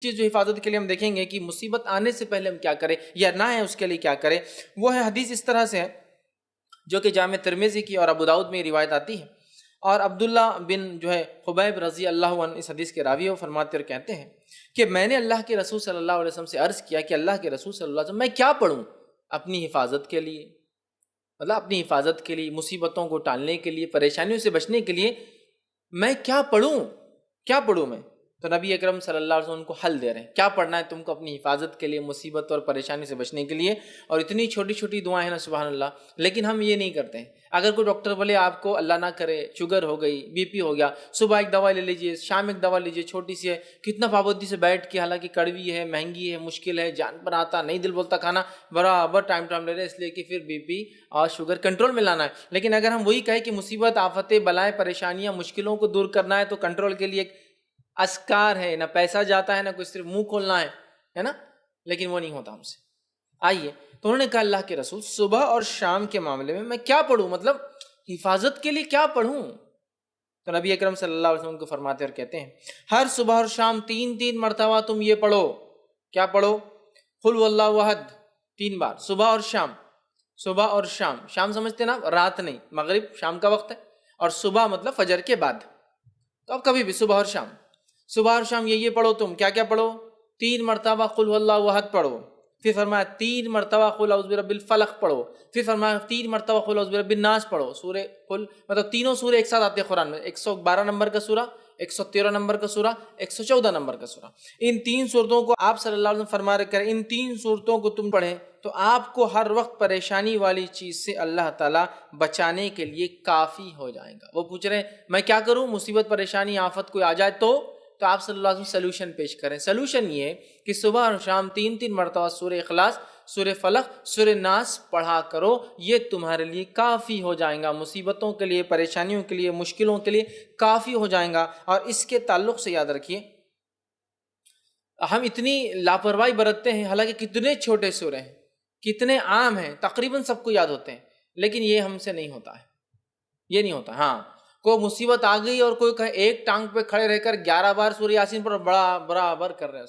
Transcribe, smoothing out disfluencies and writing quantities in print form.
چیز جو حفاظت کے لیے ہم دیکھیں گے کہ مصیبت آنے سے پہلے ہم کیا کریں یا نہ ہے اس کے لیے کیا کریں، وہ ہے حدیث اس طرح سے ہے جو کہ جامع ترمذی کی اور ابو داؤد میں یہ روایت آتی ہے، اور عبداللہ بن جو ہے خبیب رضی اللہ عنہ اس حدیث کے راوی ہیں، وہ فرماتے اور کہتے ہیں کہ میں نے اللہ کے رسول صلی اللہ علیہ وسلم سے عرض کیا کہ اللہ کے رسول صلی اللہ علیہ وسلم میں کیا پڑھوں اپنی حفاظت کے لیے، مطلب اپنی حفاظت کے لیے، مصیبتوں کو ٹالنے کے لیے، پریشانیوں سے بچنے کے لیے میں کیا پڑھوں میں؟ تو نبی اکرم صلی اللہ علیہ وسلم ان کو حل دے رہے ہیں، کیا پڑھنا ہے تم کو اپنی حفاظت کے لیے، مصیبت اور پریشانی سے بچنے کے لیے، اور اتنی چھوٹی چھوٹی دعائیں ہیں نا سبحان اللہ، لیکن ہم یہ نہیں کرتے ہیں۔ اگر کوئی ڈاکٹر بولے آپ کو اللہ نہ کرے شوگر ہو گئی، بی پی ہو گیا، صبح ایک دوا لے لیجئے، شام ایک دوا لیجئے، چھوٹی سی ہے، کتنا پابندی سے بیٹھ کے، حالانکہ کڑوی ہے، مہنگی ہے، مشکل ہے، جان پر آتا نہیں، دل بولتا کھانا، برابر ٹائم لے رہے اس لیے کہ پھر بی پی اور شوگر کنٹرول میں لانا ہے۔ لیکن اگر ہم وہی کہیں کہ مصیبت، آفتیں، بلائیں، پریشانیاں، مشکلوں کو دور کرنا ہے تو کنٹرول کے لیے ایک اذکار ہے، نہ پیسہ جاتا ہے، نہ کوئی صرف منہ کھولنا ہے نا، لیکن وہ نہیں ہوتا ہم سے۔ آئیے تو انہوں نے کہا اللہ کے رسول صبح اور شام کے معاملے میں کیا پڑھوں، مطلب حفاظت کے لیے کیا پڑھوں؟ تو نبی اکرم صلی اللہ علیہ وسلم کو فرماتے اور کہتے ہیں ہر صبح اور شام 3 مرتبہ تم یہ پڑھو، کیا پڑھو؟ قل هو اللہ احد 3 بار، صبح اور شام، صبح اور شام، شام سمجھتے نا رات نہیں، مغرب شام کا وقت ہے، اور صبح مطلب فجر کے بعد، تو اب کبھی بھی صبح اور شام، صبح اور شام یہ پڑھو تم، کیا کیا پڑھو؟ 3 مرتبہ قل هو اللہ احد پڑھو، پھر فرمایا 3 مرتبہ قل اعوذ برب الفلق پڑھو، پھر فرمایا 3 مرتبہ قل اعوذ برب الناس پڑھو۔ سورہ قل مطلب تینوں سورے ایک ساتھ آتے ہیں قرآن میں، 112 نمبر کا سورہ، 113 نمبر کا سورہ، 114 نمبر کا سورہ، ان 3 صورتوں کو آپ صلی اللہ علیہ وسلم فرما رہے کریں، ان 3 صورتوں کو تم پڑھیں تو آپ کو ہر وقت پریشانی والی چیز سے اللہ تعالیٰ بچانے کے لیے کافی ہو جائے گا۔ وہ پوچھ رہے ہیں میں کیا کروں، مصیبت، پریشانی، آفت کوئی آ جائے تو آپ صلی اللہ علیہ وسلم سلوشن پیش کریں۔ سلوشن یہ کہ صبح اور شام 3 مرتبہ سورہ اخلاص، سورہ فلق، سورہ ناس پڑھا کرو، یہ تمہارے لیے کافی ہو جائیں گا، مصیبتوں کے لیے، پریشانیوں کے لیے، مشکلوں کے لیے کافی ہو جائیں گا۔ اور اس کے تعلق سے یاد رکھیے ہم اتنی لاپرواہی برتتے ہیں، حالانکہ کتنے چھوٹے سورے ہیں، کتنے عام ہیں، تقریباً سب کو یاد ہوتے ہیں، لیکن یہ ہم سے نہیں ہوتا ہے، یہ نہیں ہوتا۔ ہاں کوئی مصیبت آ گئی اور کوئی کہے ایک ٹانگ پہ کھڑے رہ کر 11 بار سورہ یاسین پر برابر کر رہے ہیں،